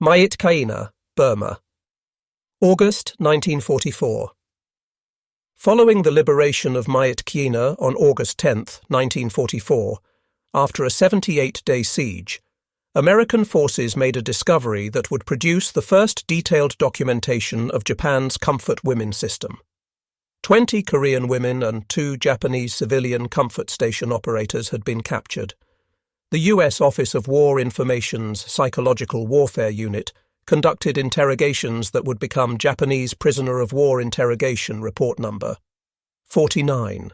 Myitkyina, Burma. August 1944. Following the liberation of Myitkyina on August 10, 1944, after a 78-day siege, American forces made a discovery that would produce the first detailed documentation of Japan's comfort women system. 20 Korean women and 2 Japanese civilian comfort station operators had been captured. The U.S. Office of War Information's Psychological Warfare Unit conducted interrogations that would become Japanese Prisoner of War Interrogation Report Number 49,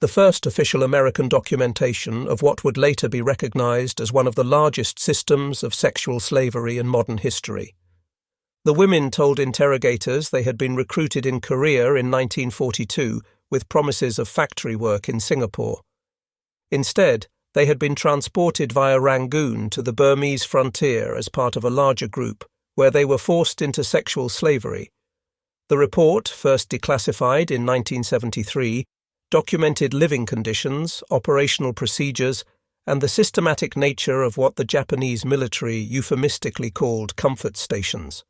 the first official American documentation of what would later be recognized as one of the largest systems of sexual slavery in modern history. The women told interrogators they had been recruited in Korea in 1942 with promises of factory work in Singapore. Instead, they had been transported via Rangoon to the Burmese frontier as part of a larger group, where they were forced into sexual slavery. The report, first declassified in 1973, documented living conditions, operational procedures, and the systematic nature of what the Japanese military euphemistically called comfort stations.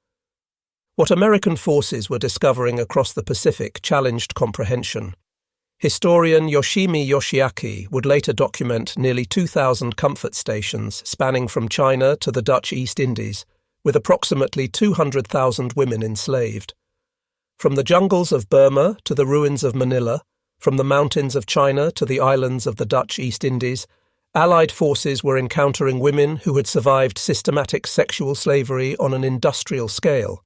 What American forces were discovering across the Pacific challenged comprehension. Historian Yoshimi Yoshiaki would later document nearly 2,000 comfort stations spanning from China to the Dutch East Indies, with approximately 200,000 women enslaved. From the jungles of Burma to the ruins of Manila, from the mountains of China to the islands of the Dutch East Indies, Allied forces were encountering women who had survived systematic sexual slavery on an industrial scale.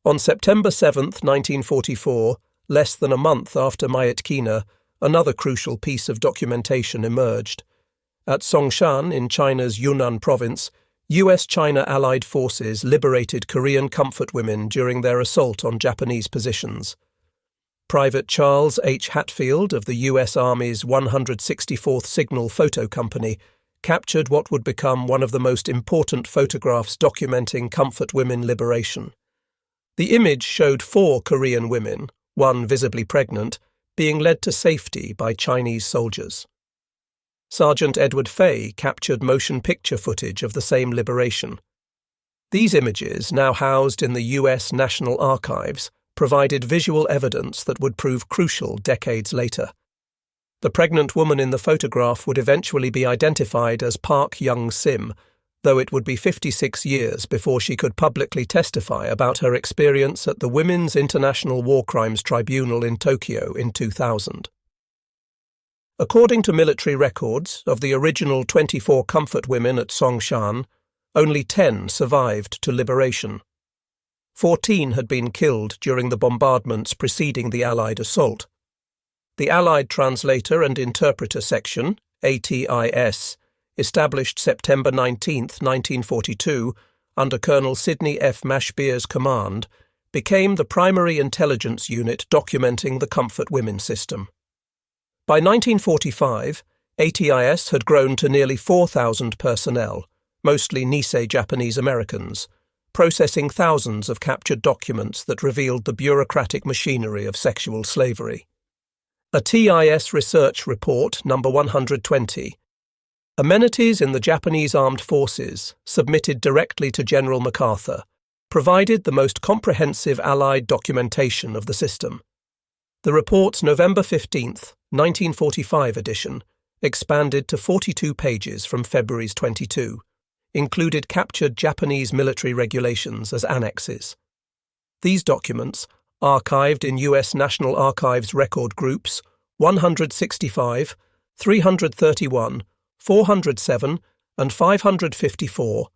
On September 7, 1944, less than a month after Myitkyina, another crucial piece of documentation emerged. At Songshan in China's Yunnan province, US-China Allied forces liberated Korean comfort women during their assault on Japanese positions. Private Charles H. Hatfield of the U.S. Army's 164th Signal Photo Company captured what would become one of the most important photographs documenting comfort women liberation. The image showed 4 Korean women, one visibly pregnant, being led to safety by Chinese soldiers. Sergeant Edward Fay captured motion picture footage of the same liberation. These images, now housed in the U.S. National Archives, provided visual evidence that would prove crucial decades later. The pregnant woman in the photograph would eventually be identified as Park Young-sim, though it would be 56 years before she could publicly testify about her experience at the Women's International War Crimes Tribunal in Tokyo in 2000. According to military records, of the original 24 comfort women at Songshan, only 10 survived to liberation. 14 had been killed during the bombardments preceding the Allied assault. The Allied Translator and Interpreter Section, ATIS, established September 19, 1942, under Colonel Sidney F. Mashbeer's command, became the primary intelligence unit documenting the comfort women system. By 1945, ATIS had grown to nearly 4,000 personnel, mostly Nisei Japanese Americans, processing thousands of captured documents that revealed the bureaucratic machinery of sexual slavery. A TIS research report, number 120, Amenities in the Japanese Armed Forces, submitted directly to General MacArthur, provided the most comprehensive Allied documentation of the system. The report's November 15, 1945 edition, expanded to 42 pages from February's 22, included captured Japanese military regulations as annexes. These documents, archived in U.S. National Archives record groups 165, 331, 407, and 554,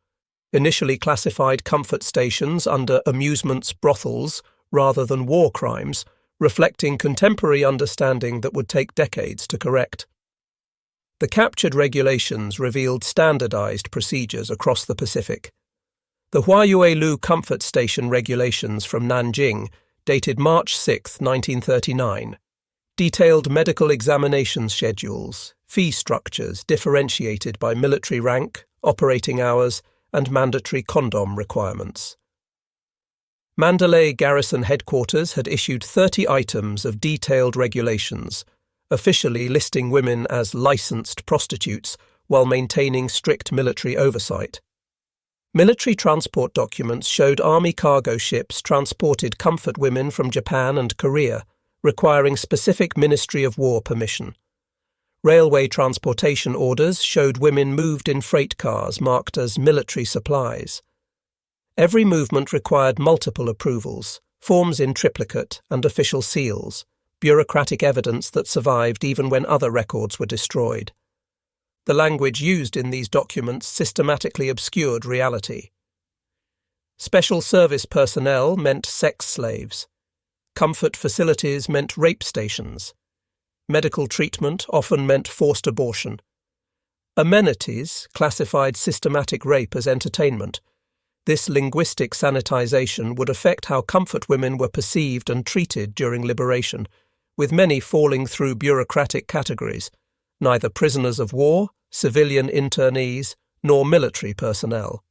initially classified comfort stations under amusements brothels rather than war crimes, reflecting contemporary understanding that would take decades to correct. The captured regulations revealed standardized procedures across the Pacific. The Huayuelu Comfort Station regulations from Nanjing, dated March 6, 1939, detailed medical examination schedules, fee structures differentiated by military rank, operating hours, and mandatory condom requirements. Mandalay Garrison Headquarters had issued 30 items of detailed regulations, officially listing women as licensed prostitutes while maintaining strict military oversight. Military transport documents showed Army cargo ships transported comfort women from Japan and Korea, requiring specific Ministry of War permission. Railway transportation orders showed women moved in freight cars marked as military supplies. Every movement required multiple approvals, forms in triplicate, and official seals, bureaucratic evidence that survived even when other records were destroyed. The language used in these documents systematically obscured reality. Special service personnel meant sex slaves. Comfort facilities meant rape stations. Medical treatment often meant forced abortion. Amenities classified systematic rape as entertainment. This linguistic sanitization would affect how comfort women were perceived and treated during liberation, with many falling through bureaucratic categories, neither prisoners of war, civilian internees, nor military personnel.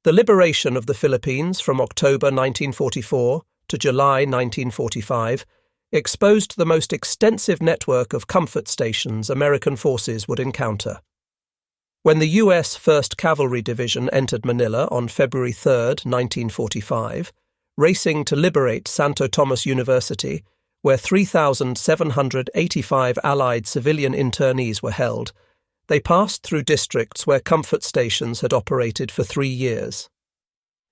The liberation of the Philippines from October 1944 to July 1945 exposed the most extensive network of comfort stations American forces would encounter. When the U.S. 1st Cavalry Division entered Manila on February 3, 1945, racing to liberate Santo Tomas University, where 3,785 Allied civilian internees were held, they passed through districts where comfort stations had operated for 3 years.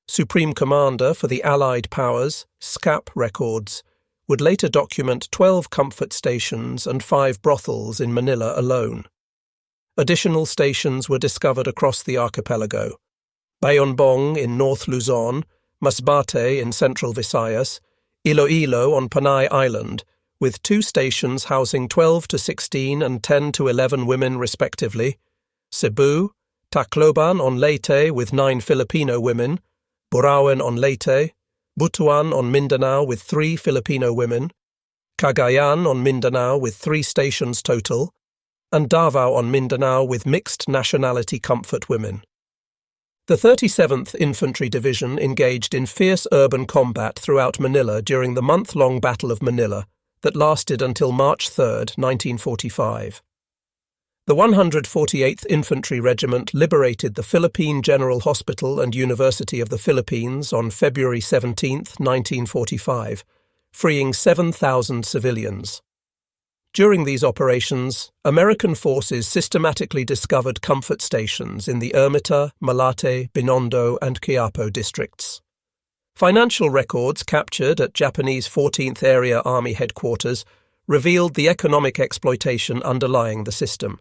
Supreme Commander for the Allied Powers, SCAP records, would later document 12 comfort stations and 5 brothels in Manila alone. Additional stations were discovered across the archipelago: Bayonbong in North Luzon, Masbate in Central Visayas, Iloilo on Panay Island, with 2 stations housing 12 to 16 and 10 to 11 women respectively, Cebu, Tacloban on Leyte with 9 Filipino women, Burauen on Leyte, Butuan on Mindanao with 3 Filipino women, Cagayan on Mindanao with 3 stations total, and Davao on Mindanao with mixed nationality comfort women. The 37th Infantry Division engaged in fierce urban combat throughout Manila during the month-long Battle of Manila that lasted until March 3, 1945. The 148th Infantry Regiment liberated the Philippine General Hospital and University of the Philippines on February 17, 1945, freeing 7,000 civilians. During these operations, American forces systematically discovered comfort stations in the Ermita, Malate, Binondo, and Quiapo districts. Financial records captured at Japanese 14th Area Army Headquarters revealed the economic exploitation underlying the system.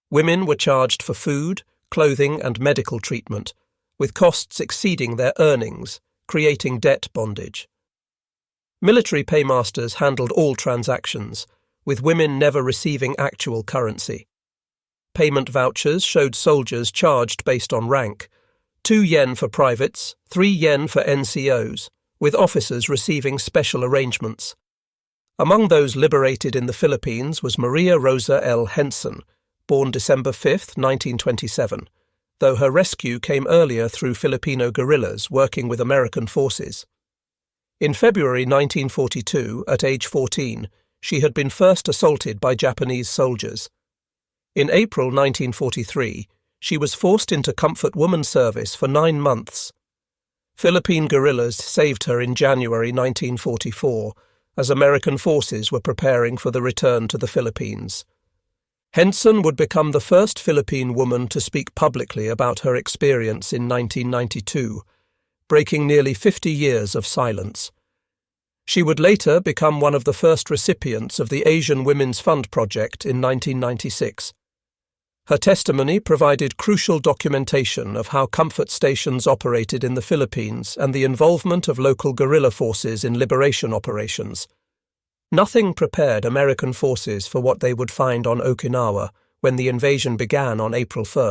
Women were charged for food, clothing, and medical treatment, with costs exceeding their earnings, creating debt bondage. Military paymasters handled all transactions, with women never receiving actual currency. Payment vouchers showed soldiers charged based on rank, 2 yen for privates, 3 yen for NCOs, with officers receiving special arrangements. Among those liberated in the Philippines was Maria Rosa L. Henson, born December 5, 1927, though her rescue came earlier through Filipino guerrillas working with American forces. In February 1942, at age 14, she had been first assaulted by Japanese soldiers. In April 1943, she was forced into comfort woman service for 9 months. Philippine guerrillas saved her in January 1944, as American forces were preparing for the return to the Philippines. Henson would become the first Philippine woman to speak publicly about her experience in 1992, breaking nearly 50 years of silence. She would later become one of the first recipients of the Asian Women's Fund project in 1996. Her testimony provided crucial documentation of how comfort stations operated in the Philippines and the involvement of local guerrilla forces in liberation operations. Nothing prepared American forces for what they would find on Okinawa when the invasion began on April 1,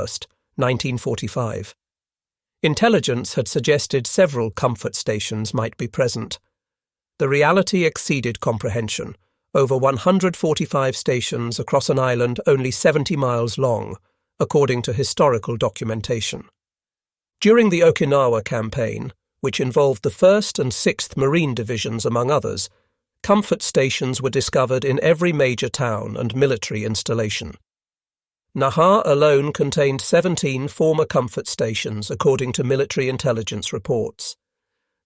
1945. Intelligence had suggested several comfort stations might be present. The reality exceeded comprehension. Over 145 stations across an island only 70 miles long, according to historical documentation. During the Okinawa campaign, which involved the 1st and 6th Marine Divisions among others, comfort stations were discovered in every major town and military installation. Naha alone contained 17 former comfort stations, according to military intelligence reports.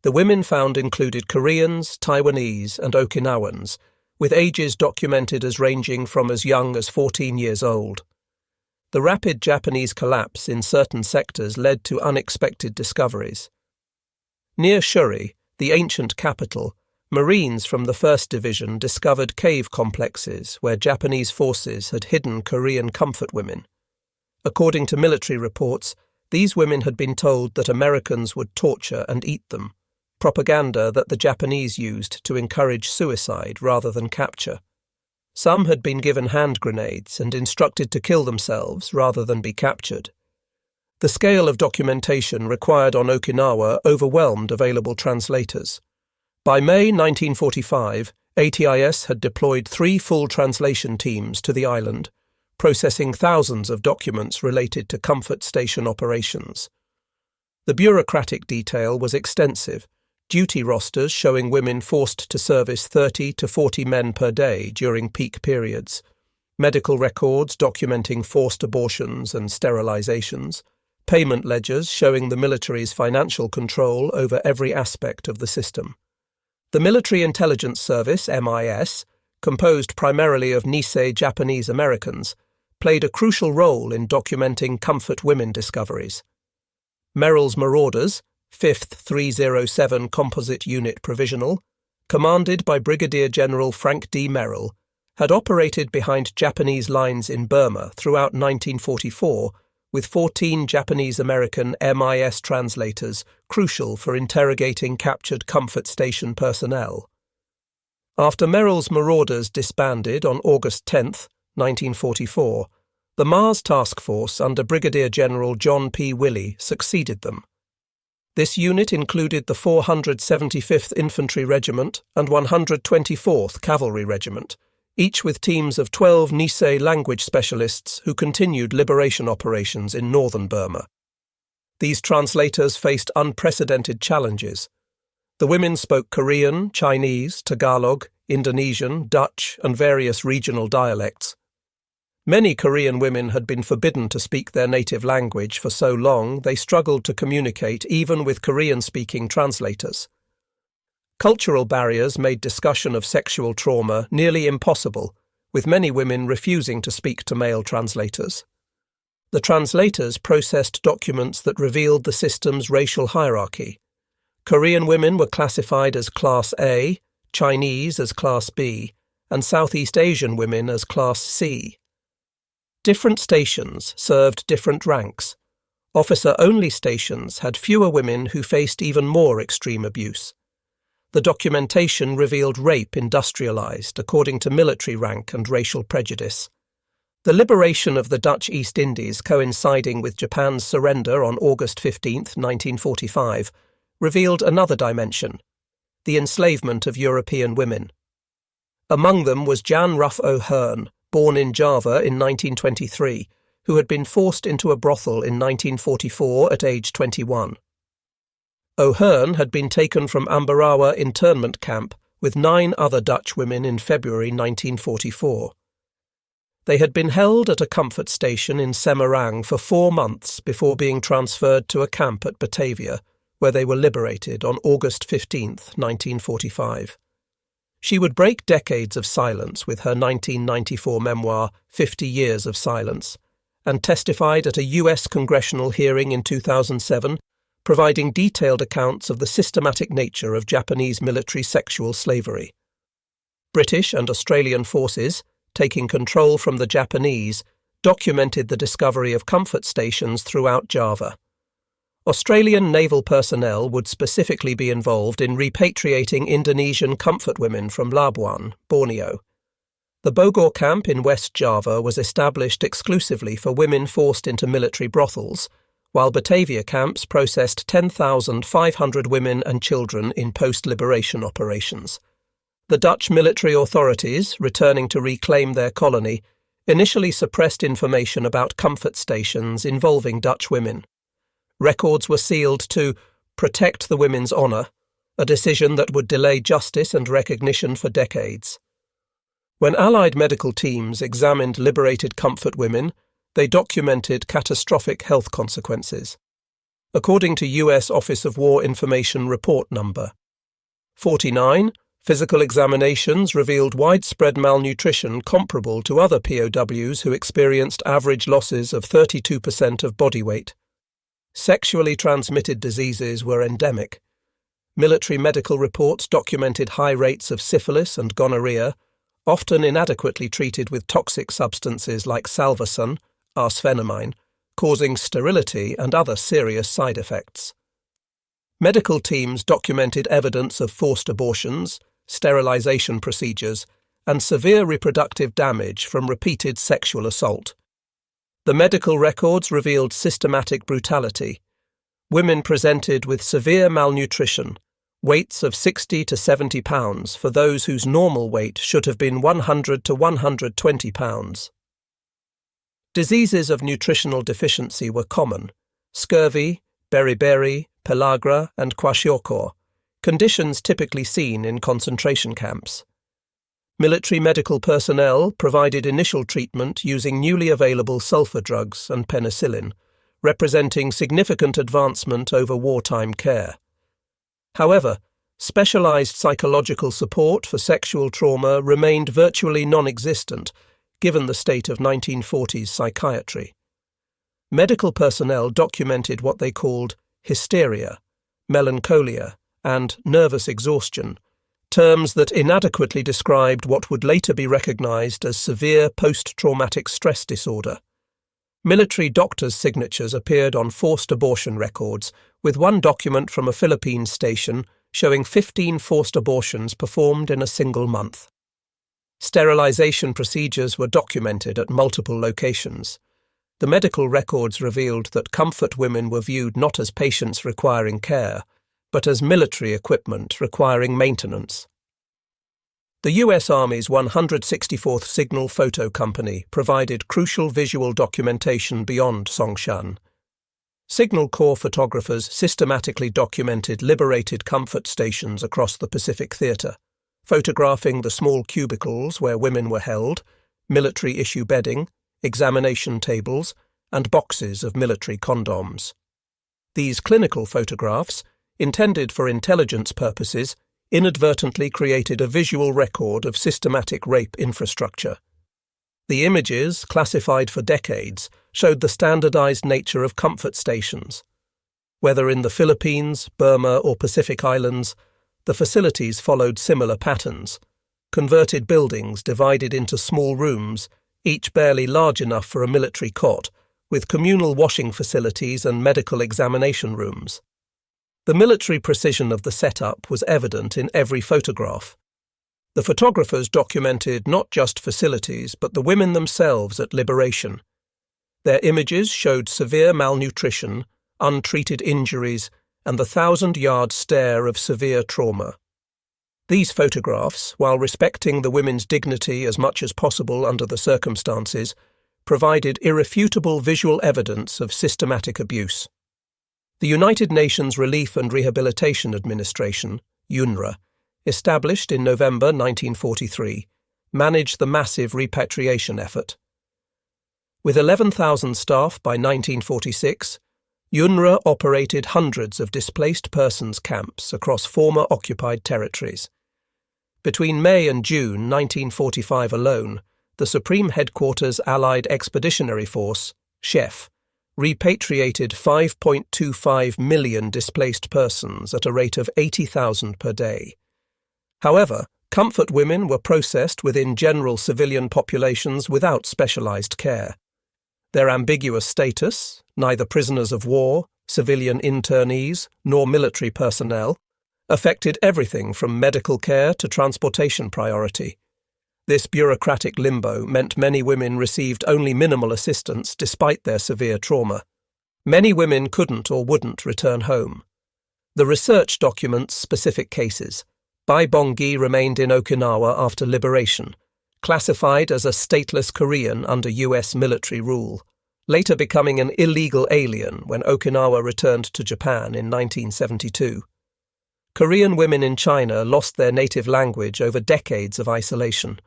The women found included Koreans, Taiwanese, and Okinawans, with ages documented as ranging from as young as 14 years old. The rapid Japanese collapse in certain sectors led to unexpected discoveries. Near Shuri, the ancient capital, Marines from the 1st Division discovered cave complexes where Japanese forces had hidden Korean comfort women. According to military reports, these women had been told that Americans would torture and eat them, propaganda that the Japanese used to encourage suicide rather than capture. Some had been given hand grenades and instructed to kill themselves rather than be captured. The scale of documentation required on Okinawa overwhelmed available translators. By May 1945, ATIS had deployed 3 full translation teams to the island, processing thousands of documents related to comfort station operations. The bureaucratic detail was extensive, duty rosters showing women forced to service 30 to 40 men per day during peak periods, medical records documenting forced abortions and sterilizations, payment ledgers showing the military's financial control over every aspect of the system. The Military Intelligence Service, MIS, composed primarily of Nisei Japanese Americans, played a crucial role in documenting comfort women discoveries. Merrill's Marauders, 5th 307 Composite Unit Provisional, commanded by Brigadier General Frank D. Merrill, had operated behind Japanese lines in Burma throughout 1944, with 14 Japanese-American MIS translators crucial for interrogating captured comfort station personnel. After Merrill's Marauders disbanded on August 10, 1944, the Mars Task Force under Brigadier General John P. Willey succeeded them. This unit included the 475th Infantry Regiment and 124th Cavalry Regiment, each with teams of 12 Nisei language specialists who continued liberation operations in northern Burma. These translators faced unprecedented challenges. The women spoke Korean, Chinese, Tagalog, Indonesian, Dutch, and various regional dialects. Many Korean women had been forbidden to speak their native language for so long they struggled to communicate even with Korean-speaking translators. Cultural barriers made discussion of sexual trauma nearly impossible, with many women refusing to speak to male translators. The translators processed documents that revealed the system's racial hierarchy. Korean women were classified as Class A, Chinese as Class B, and Southeast Asian women as Class C. Different stations served different ranks. Officer-only stations had fewer women who faced even more extreme abuse. The documentation revealed rape industrialized according to military rank and racial prejudice. The liberation of the Dutch East Indies coinciding with Japan's surrender on August 15, 1945, revealed another dimension: the enslavement of European women. Among them was Jan Ruff O'Hearn, born in Java in 1923, who had been forced into a brothel in 1944 at age 21. O'Hearn had been taken from Ambarawa internment camp with 9 other Dutch women in February 1944. They had been held at a comfort station in Semarang for 4 months before being transferred to a camp at Batavia, where they were liberated on August 15, 1945. She would break decades of silence with her 1994 memoir, 50 Years of Silence, and testified at a U.S. congressional hearing in 2007, providing detailed accounts of the systematic nature of Japanese military sexual slavery. British and Australian forces, taking control from the Japanese, documented the discovery of comfort stations throughout Java. Australian naval personnel would specifically be involved in repatriating Indonesian comfort women from Labuan, Borneo. The Bogor camp in West Java was established exclusively for women forced into military brothels, while Batavia camps processed 10,500 women and children in post-liberation operations. The Dutch military authorities, returning to reclaim their colony, initially suppressed information about comfort stations involving Dutch women. Records were sealed to protect the women's honour, a decision that would delay justice and recognition for decades. When Allied medical teams examined liberated comfort women, they documented catastrophic health consequences. According to U.S. Office of War Information Report Number 49, physical examinations revealed widespread malnutrition comparable to other POWs who experienced average losses of 32% of body weight. Sexually transmitted diseases were endemic. Military medical reports documented high rates of syphilis and gonorrhea, often inadequately treated with toxic substances like salvarsan, arsphenamine, causing sterility and other serious side effects. Medical teams documented evidence of forced abortions, sterilization procedures, and severe reproductive damage from repeated sexual assault. The medical records revealed systematic brutality. Women presented with severe malnutrition, weights of 60 to 70 pounds for those whose normal weight should have been 100 to 120 pounds. Diseases of nutritional deficiency were common: scurvy, beriberi, pellagra, and kwashiorkor, conditions typically seen in concentration camps. Military medical personnel provided initial treatment using newly available sulfur drugs and penicillin, representing significant advancement over wartime care. However, specialized psychological support for sexual trauma remained virtually non-existent, given the state of 1940s psychiatry. Medical personnel documented what they called hysteria, melancholia, and nervous exhaustion, terms that inadequately described what would later be recognized as severe post-traumatic stress disorder. Military doctors' signatures appeared on forced abortion records, with one document from a Philippines station showing 15 forced abortions performed in a single month. Sterilization procedures were documented at multiple locations. The medical records revealed that comfort women were viewed not as patients requiring care, but as military equipment requiring maintenance. The U.S. Army's 164th Signal Photo Company provided crucial visual documentation beyond Songshan. Signal Corps photographers systematically documented liberated comfort stations across the Pacific Theater, photographing the small cubicles where women were held, military-issue bedding, examination tables, and boxes of military condoms. These clinical photographs, intended for intelligence purposes, inadvertently created a visual record of systematic rape infrastructure. The images, classified for decades, showed the standardized nature of comfort stations. Whether in the Philippines, Burma, or Pacific Islands, the facilities followed similar patterns: converted buildings divided into small rooms, each barely large enough for a military cot, with communal washing facilities and medical examination rooms. The military precision of the setup was evident in every photograph. The photographers documented not just facilities, but the women themselves at liberation. Their images showed severe malnutrition, untreated injuries, and the 1,000-yard stare of severe trauma. These photographs, while respecting the women's dignity as much as possible under the circumstances, provided irrefutable visual evidence of systematic abuse. The United Nations Relief and Rehabilitation Administration, UNRWA, established in November 1943, managed the massive repatriation effort. With 11,000 staff by 1946, UNRWA operated hundreds of displaced persons camps across former occupied territories. Between May and June 1945 alone, the Supreme Headquarters Allied Expeditionary Force, SHEF, repatriated 5.25 million displaced persons at a rate of 80,000 per day. However, comfort women were processed within general civilian populations without specialized care. Their ambiguous status, neither prisoners of war, civilian internees, nor military personnel, affected everything from medical care to transportation priority. This bureaucratic limbo meant many women received only minimal assistance despite their severe trauma. Many women couldn't or wouldn't return home. The research documents specific cases. Bai Bonggi remained in Okinawa after liberation, classified as a stateless Korean under U.S. military rule, later becoming an illegal alien when Okinawa returned to Japan in 1972. Korean women in China lost their native language over decades of isolation.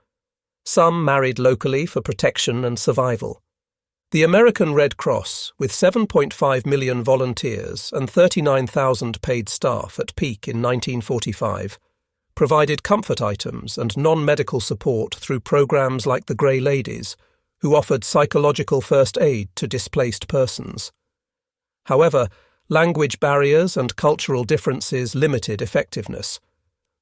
Some married locally for protection and survival. The American Red Cross, with 7.5 million volunteers and 39,000 paid staff at peak in 1945, provided comfort items and non-medical support through programs like the Grey Ladies, who offered psychological first aid to displaced persons. However, language barriers and cultural differences limited effectiveness.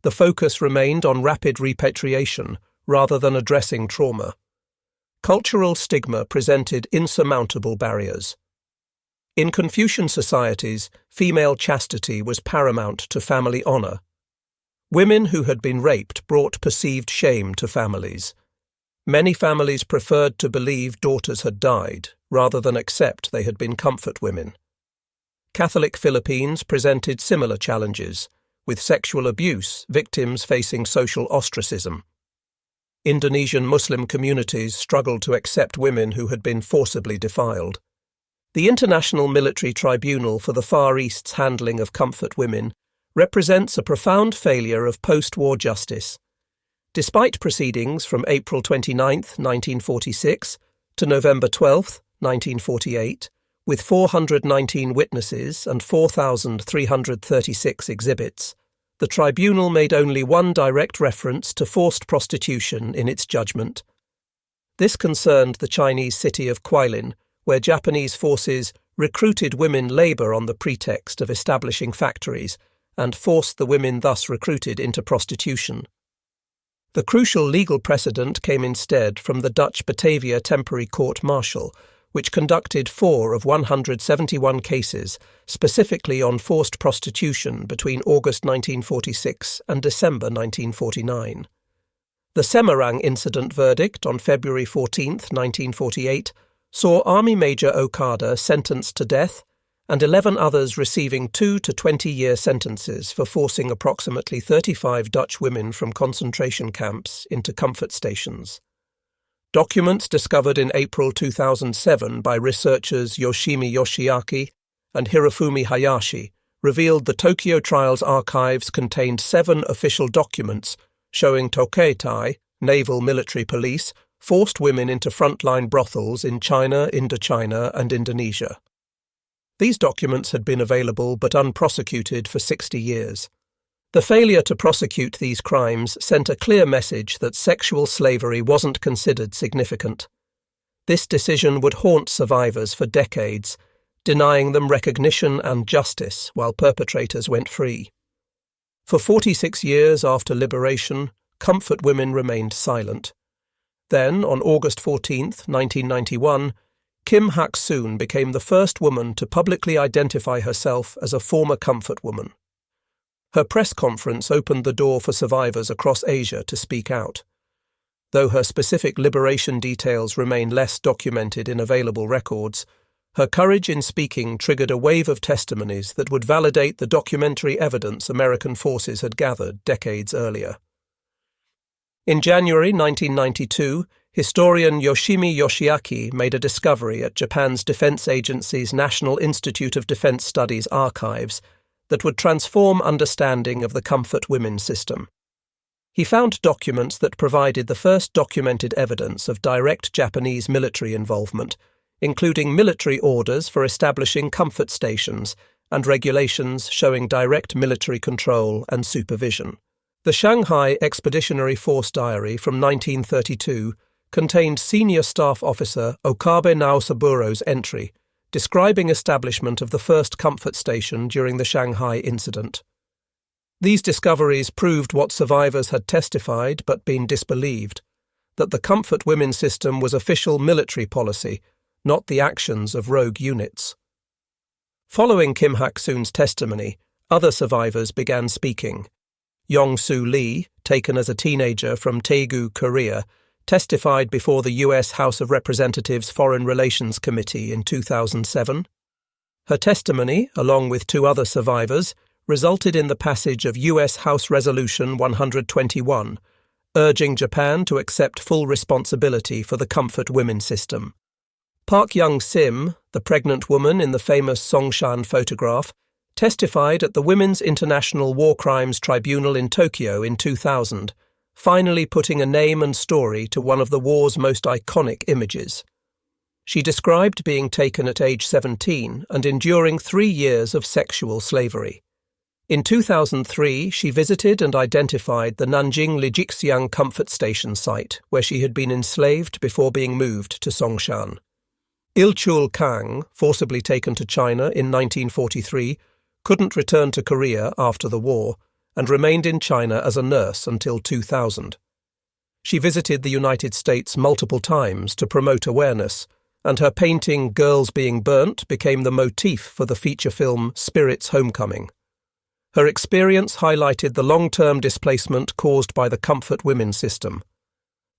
The focus remained on rapid repatriation rather than addressing trauma. Cultural stigma presented insurmountable barriers. In Confucian societies, female chastity was paramount to family honor. Women who had been raped brought perceived shame to families. Many families preferred to believe daughters had died, rather than accept they had been comfort women. Catholic Philippines presented similar challenges, with sexual abuse, victims facing social ostracism. Indonesian Muslim communities struggled to accept women who had been forcibly defiled. The International Military Tribunal for the Far East's handling of comfort women represents a profound failure of post-war justice. Despite proceedings from April 29, 1946 to November 12, 1948, with 419 witnesses and 4,336 exhibits, the tribunal made only one direct reference to forced prostitution in its judgment. This concerned the Chinese city of Guilin, where Japanese forces recruited women labour on the pretext of establishing factories and forced the women thus recruited into prostitution. The crucial legal precedent came instead from the Dutch Batavia Temporary Court-Martial, which conducted 4 of 171 cases specifically on forced prostitution between August 1946 and December 1949. The Semarang incident verdict on February 14, 1948, saw Army Major Okada sentenced to death and 11 others receiving 2 to 20-year sentences for forcing approximately 35 Dutch women from concentration camps into comfort stations. Documents discovered in April 2007 by researchers Yoshimi Yoshiaki and Hirofumi Hayashi revealed the Tokyo trial's archives contained 7 official documents showing Tokeitai, naval military police, forced women into frontline brothels in China, Indochina, and Indonesia. These documents had been available but unprosecuted for 60 years. The failure to prosecute these crimes sent a clear message that sexual slavery wasn't considered significant. This decision would haunt survivors for decades, denying them recognition and justice while perpetrators went free. For 46 years after liberation, comfort women remained silent. Then, on August 14, 1991, Kim Hak-soon became the first woman to publicly identify herself as a former comfort woman. Her press conference opened the door for survivors across Asia to speak out. Though her specific liberation details remain less documented in available records, her courage in speaking triggered a wave of testimonies that would validate the documentary evidence American forces had gathered decades earlier. In January 1992, historian Yoshimi Yoshiaki made a discovery at Japan's Defense Agency's National Institute of Defense Studies archives that would transform understanding of the comfort women system. He found documents that provided the first documented evidence of direct Japanese military involvement, including military orders for establishing comfort stations and regulations showing direct military control and supervision. The Shanghai Expeditionary Force Diary from 1932 contained senior staff officer Okabe Naosaburo's entry describing establishment of the first comfort station during the Shanghai incident. These discoveries proved what survivors had testified but been disbelieved, that the comfort women system was official military policy, not the actions of rogue units. Following Kim Hak-soon's testimony, other survivors began speaking. Yong-soo Lee, taken as a teenager from Daegu, Korea, testified before the U.S. House of Representatives Foreign Relations Committee in 2007. Her testimony, along with 2 other survivors, resulted in the passage of U.S. House Resolution 121, urging Japan to accept full responsibility for the comfort women system. Park Young-sim, the pregnant woman in the famous Songshan photograph, testified at the Women's International War Crimes Tribunal in Tokyo in 2000, finally putting a name and story to one of the war's most iconic images. She described being taken at age 17 and enduring 3 years of sexual slavery. In 2003, she visited and identified the Nanjing Lijixiang Comfort Station site, where she had been enslaved before being moved to Songshan. Il-chul Kang, forcibly taken to China in 1943, couldn't return to Korea after the war and remained in China as a nurse until 2000. She visited the United States multiple times to promote awareness, and her painting Girls Being Burnt became the motif for the feature film Spirit's Homecoming. Her experience highlighted the long-term displacement caused by the comfort women system.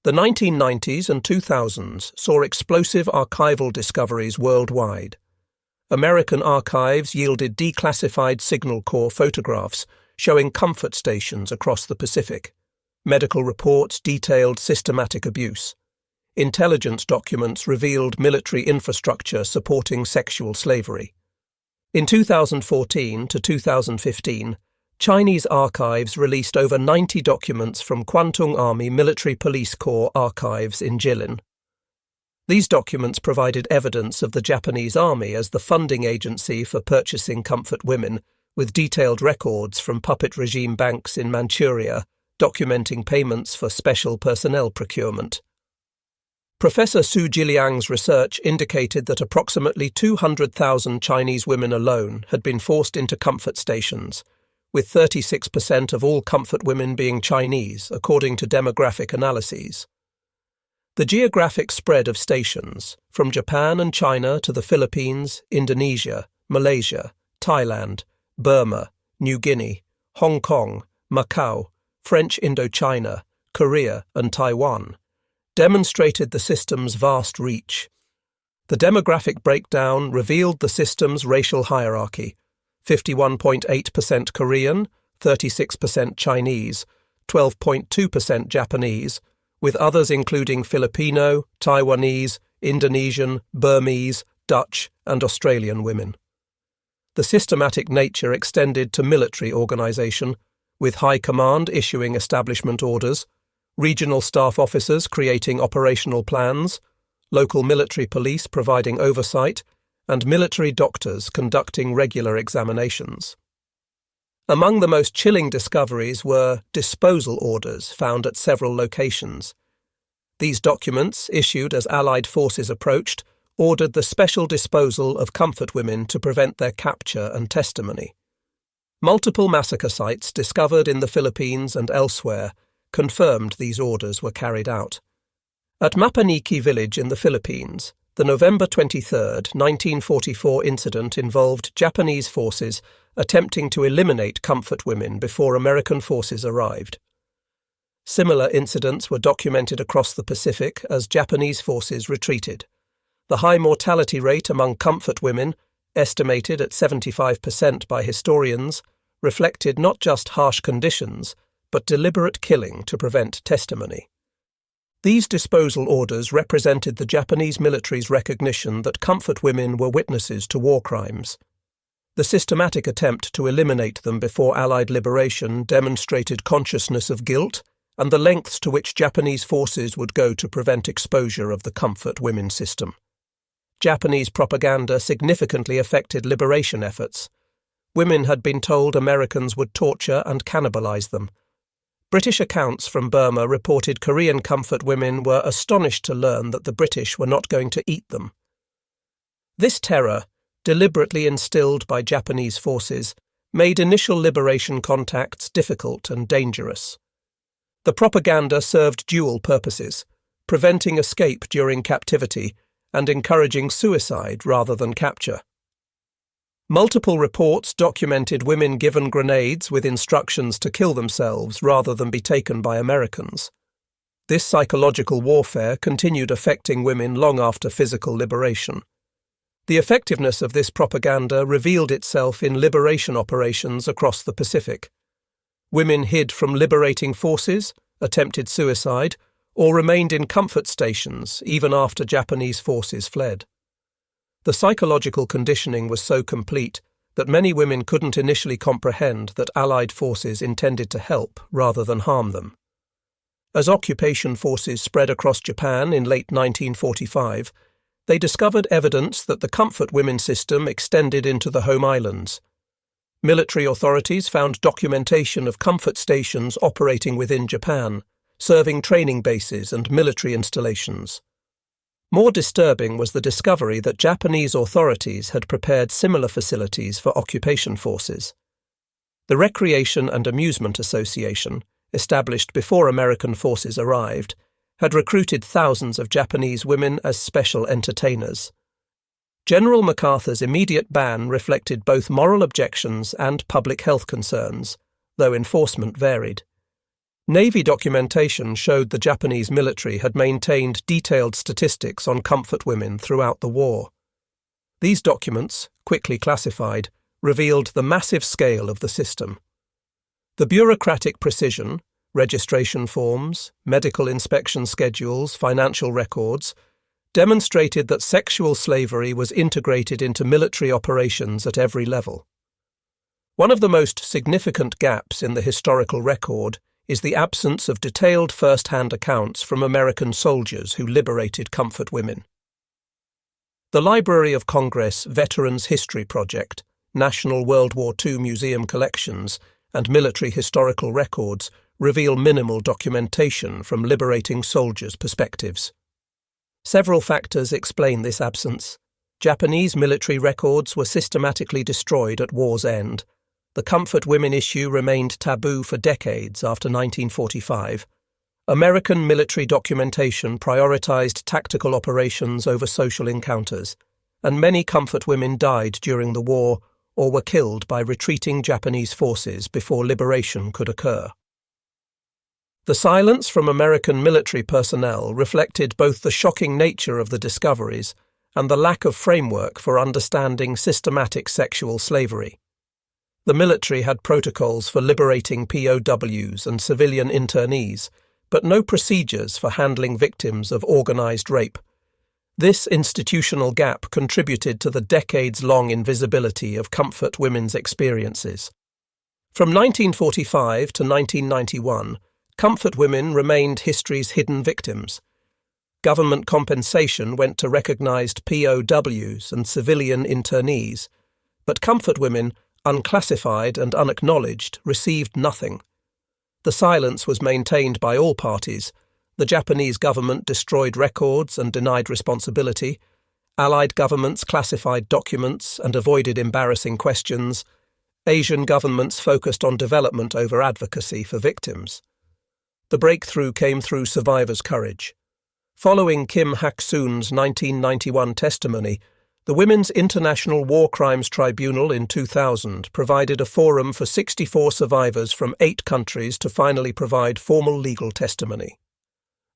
The 1990s and 2000s saw explosive archival discoveries worldwide. American archives yielded declassified Signal Corps photographs showing comfort stations across the Pacific. Medical reports detailed systematic abuse. Intelligence documents revealed military infrastructure supporting sexual slavery. In 2014 to 2015, Chinese archives released over 90 documents from Kwantung Army Military Police Corps archives in Jilin. These documents provided evidence of the Japanese Army as the funding agency for purchasing comfort women, with detailed records from puppet regime banks in Manchuria documenting payments for special personnel procurement. Professor Su Jiliang's research indicated that approximately 200,000 Chinese women alone had been forced into comfort stations, with 36% of all comfort women being Chinese, according to demographic analyses. The geographic spread of stations, from Japan and China to the Philippines, Indonesia, Malaysia, Thailand, Burma, New Guinea, Hong Kong, Macau, French Indochina, Korea, and Taiwan, demonstrated the system's vast reach. The demographic breakdown revealed the system's racial hierarchy: 51.8% Korean, 36% Chinese, 12.2% Japanese, with others including Filipino, Taiwanese, Indonesian, Burmese, Dutch, and Australian women. The systematic nature extended to military organisation, with High Command issuing establishment orders, regional staff officers creating operational plans, local military police providing oversight, and military doctors conducting regular examinations. Among the most chilling discoveries were disposal orders found at several locations. These documents, issued as Allied forces approached, ordered the special disposal of comfort women to prevent their capture and testimony. Multiple massacre sites discovered in the Philippines and elsewhere confirmed these orders were carried out. At Mapaniki village in the Philippines, the November 23, 1944 incident involved Japanese forces attempting to eliminate comfort women before American forces arrived. Similar incidents were documented across the Pacific as Japanese forces retreated. The high mortality rate among comfort women, estimated at 75% by historians, reflected not just harsh conditions, but deliberate killing to prevent testimony. These disposal orders represented the Japanese military's recognition that comfort women were witnesses to war crimes. The systematic attempt to eliminate them before Allied liberation demonstrated consciousness of guilt and the lengths to which Japanese forces would go to prevent exposure of the comfort women system. Japanese propaganda significantly affected liberation efforts. Women had been told Americans would torture and cannibalize them. British accounts from Burma reported Korean comfort women were astonished to learn that the British were not going to eat them. This terror, deliberately instilled by Japanese forces, made initial liberation contacts difficult and dangerous. The propaganda served dual purposes: preventing escape during captivity and encouraging suicide rather than capture. Multiple reports documented women given grenades with instructions to kill themselves rather than be taken by Americans. This psychological warfare continued affecting women long after physical liberation. The effectiveness of this propaganda revealed itself in liberation operations across the Pacific. Women hid from liberating forces, attempted suicide, or remained in comfort stations even after Japanese forces fled. The psychological conditioning was so complete that many women couldn't initially comprehend that Allied forces intended to help rather than harm them. As occupation forces spread across Japan in late 1945, They discovered evidence that the comfort women system extended into the home islands. Military authorities found documentation of comfort stations operating within Japan, serving training bases and military installations. More disturbing was the discovery that Japanese authorities had prepared similar facilities for occupation forces. The Recreation and Amusement Association, established before American forces arrived, had recruited thousands of Japanese women as special entertainers. General MacArthur's immediate ban reflected both moral objections and public health concerns, though enforcement varied. Navy documentation showed the Japanese military had maintained detailed statistics on comfort women throughout the war. These documents, quickly classified, revealed the massive scale of the system. The bureaucratic precision, registration forms, medical inspection schedules, financial records, demonstrated that sexual slavery was integrated into military operations at every level. One of the most significant gaps in the historical record is the absence of detailed first-hand accounts from American soldiers who liberated comfort women. The Library of Congress Veterans History Project, National World War II Museum collections, and military historical records reveal minimal documentation from liberating soldiers' perspectives. Several factors explain this absence. Japanese military records were systematically destroyed at war's end. The comfort women issue remained taboo for decades after 1945. American military documentation prioritized tactical operations over social encounters, and many comfort women died during the war or were killed by retreating Japanese forces before liberation could occur. The silence from American military personnel reflected both the shocking nature of the discoveries and the lack of framework for understanding systematic sexual slavery. The military had protocols for liberating POWs and civilian internees, but no procedures for handling victims of organized rape. This institutional gap contributed to the decades-long invisibility of comfort women's experiences. From 1945 to 1991, comfort women remained history's hidden victims. Government compensation went to recognized POWs and civilian internees, but comfort women, unclassified and unacknowledged, received nothing. The silence was maintained by all parties. The Japanese government destroyed records and denied responsibility. Allied governments classified documents and avoided embarrassing questions. Asian governments focused on development over advocacy for victims. The breakthrough came through survivors' courage. Following Kim Hak-soon's 1991 testimony, the Women's International War Crimes Tribunal in 2000 provided a forum for 64 survivors from 8 countries to finally provide formal legal testimony.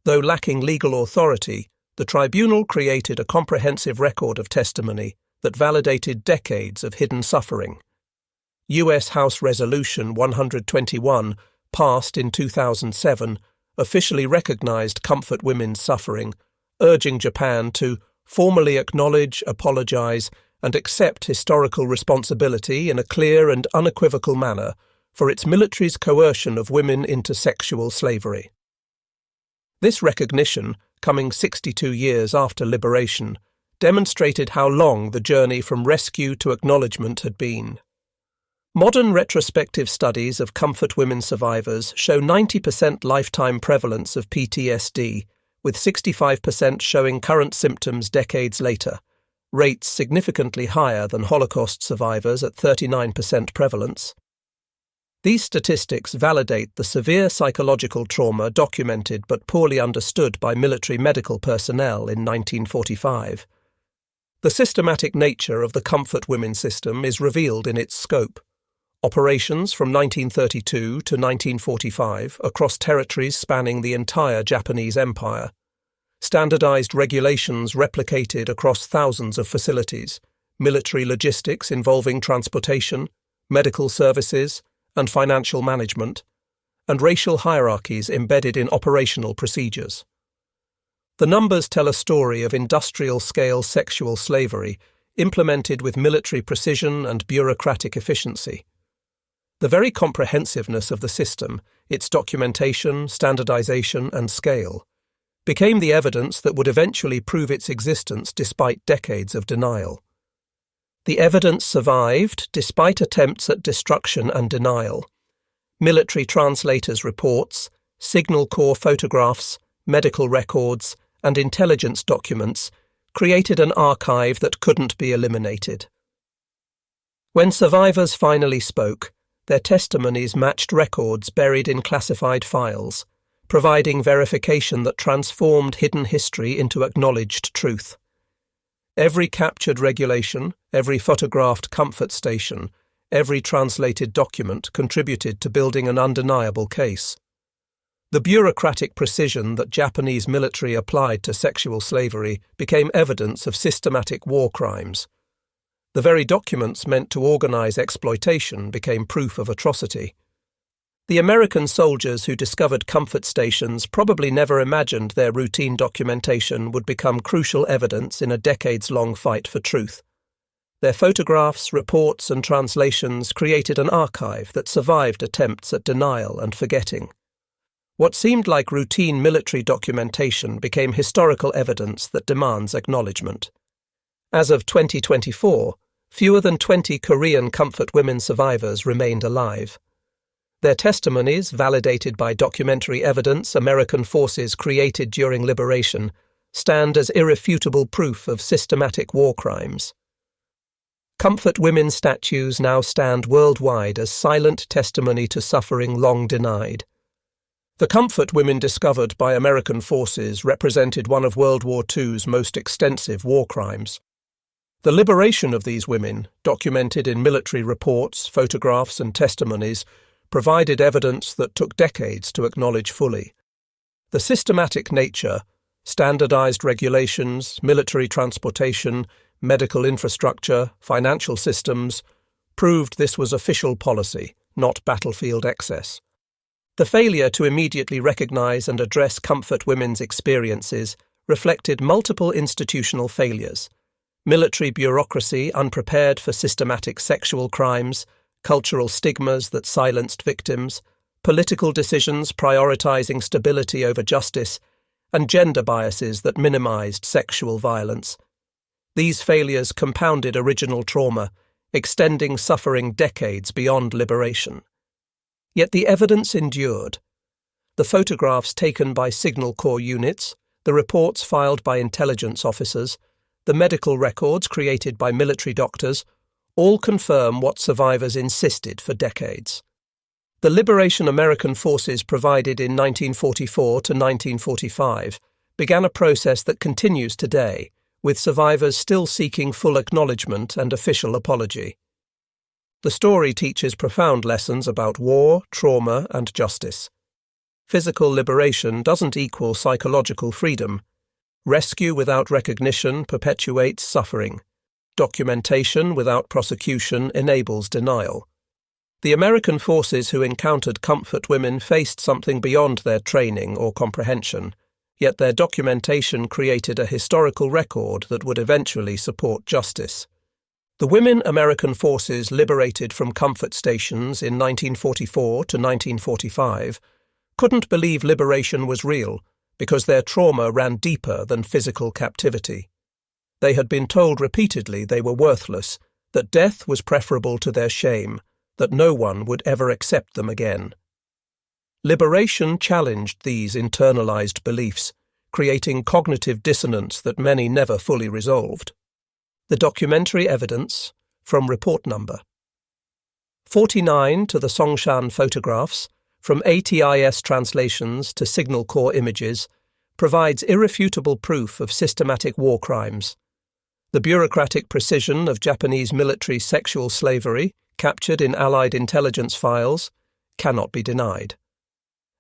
Though lacking legal authority, the tribunal created a comprehensive record of testimony that validated decades of hidden suffering. U.S. House Resolution 121, passed in 2007, officially recognized comfort women's suffering, urging Japan to formally acknowledge, apologize, and accept historical responsibility in a clear and unequivocal manner for its military's coercion of women into sexual slavery. This recognition, coming 62 years after liberation, demonstrated how long the journey from rescue to acknowledgement had been. Modern retrospective studies of comfort women survivors show 90% lifetime prevalence of PTSD, with 65% showing current symptoms decades later, rates significantly higher than Holocaust survivors at 39% prevalence. These statistics validate the severe psychological trauma documented but poorly understood by military medical personnel in 1945. The systematic nature of the comfort women system is revealed in its scope. Operations from 1932 to 1945 across territories spanning the entire Japanese Empire. Standardized regulations replicated across thousands of facilities, military logistics involving transportation, medical services, and financial management, and racial hierarchies embedded in operational procedures. The numbers tell a story of industrial-scale sexual slavery implemented with military precision and bureaucratic efficiency. The very comprehensiveness of the system, its documentation, standardization, and scale, became the evidence that would eventually prove its existence despite decades of denial. The evidence survived despite attempts at destruction and denial. Military translators' reports, Signal Corps photographs, medical records, and intelligence documents created an archive that couldn't be eliminated. When survivors finally spoke, their testimonies matched records buried in classified files, providing verification that transformed hidden history into acknowledged truth. Every captured regulation, every photographed comfort station, every translated document contributed to building an undeniable case. The bureaucratic precision that Japanese military applied to sexual slavery became evidence of systematic war crimes. The very documents meant to organize exploitation became proof of atrocity. The American soldiers who discovered comfort stations probably never imagined their routine documentation would become crucial evidence in a decades-long fight for truth. Their photographs, reports, and translations created an archive that survived attempts at denial and forgetting. What seemed like routine military documentation became historical evidence that demands acknowledgement. As of 2024, fewer than 20 Korean comfort women survivors remained alive. Their testimonies, validated by documentary evidence American forces created during liberation, stand as irrefutable proof of systematic war crimes. Comfort women statues now stand worldwide as silent testimony to suffering long denied. The comfort women discovered by American forces represented one of World War II's most extensive war crimes. The liberation of these women, documented in military reports, photographs, and testimonies, provided evidence that took decades to acknowledge fully. The systematic nature, standardized regulations, military transportation, medical infrastructure, financial systems, proved this was official policy, not battlefield excess. The failure to immediately recognize and address comfort women's experiences reflected multiple institutional failures: military bureaucracy unprepared for systematic sexual crimes, cultural stigmas that silenced victims, political decisions prioritizing stability over justice, and gender biases that minimized sexual violence. These failures compounded original trauma, extending suffering decades beyond liberation. Yet the evidence endured. The photographs taken by Signal Corps units, the reports filed by intelligence officers, the medical records created by military doctors, all confirm what survivors insisted for decades. The liberation American forces provided in 1944 to 1945 began a process that continues today, with survivors still seeking full acknowledgement and official apology. The story teaches profound lessons about war, trauma, and justice. Physical liberation doesn't equal psychological freedom. Rescue without recognition perpetuates suffering. Documentation without prosecution enables denial. The American forces who encountered comfort women faced something beyond their training or comprehension, yet their documentation created a historical record that would eventually support justice. The women American forces liberated from comfort stations in 1944 to 1945 couldn't believe liberation was real because their trauma ran deeper than physical captivity. They had been told repeatedly they were worthless, that death was preferable to their shame, that no one would ever accept them again. Liberation challenged these internalized beliefs, creating cognitive dissonance that many never fully resolved. The documentary evidence, from report number 49 to the Songshan photographs, from ATIS translations to Signal Corps images, provides irrefutable proof of systematic war crimes. The bureaucratic precision of Japanese military sexual slavery, captured in Allied intelligence files, cannot be denied.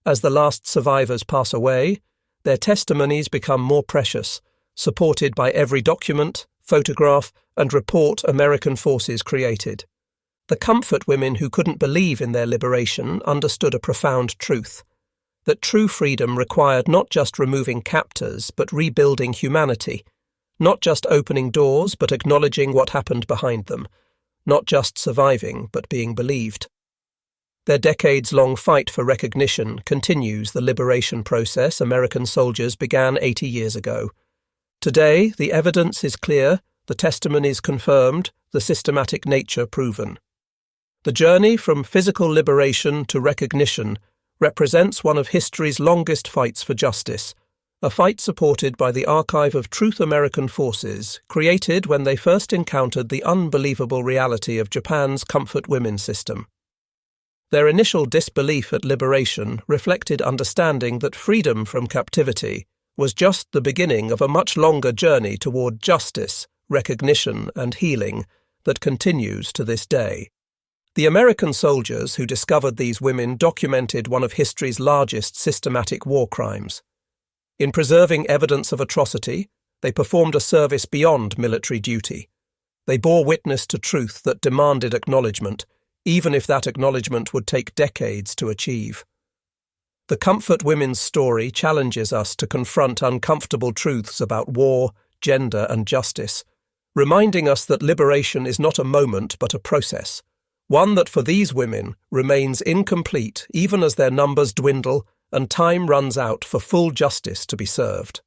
As the last survivors pass away, their testimonies become more precious, supported by every document, photograph, and report American forces created. The comfort women who couldn't believe in their liberation understood a profound truth: that true freedom required not just removing captors but rebuilding humanity, not just opening doors but acknowledging what happened behind them, not just surviving but being believed. Their decades-long fight for recognition continues the liberation process American soldiers began 80 years ago. Today, the evidence is clear, the testimonies confirmed, the systematic nature proven. The journey from physical liberation to recognition represents one of history's longest fights for justice, a fight supported by the archive of Truth American forces created when they first encountered the unbelievable reality of Japan's comfort women system. Their initial disbelief at liberation reflected understanding that freedom from captivity was just the beginning of a much longer journey toward justice, recognition, and healing that continues to this day. The American soldiers who discovered these women documented one of history's largest systematic war crimes. In preserving evidence of atrocity, they performed a service beyond military duty. They bore witness to truth that demanded acknowledgement, even if that acknowledgement would take decades to achieve. The Comfort Women's story challenges us to confront uncomfortable truths about war, gender, and justice, reminding us that liberation is not a moment but a process, one that for these women remains incomplete even as their numbers dwindle and time runs out for full justice to be served.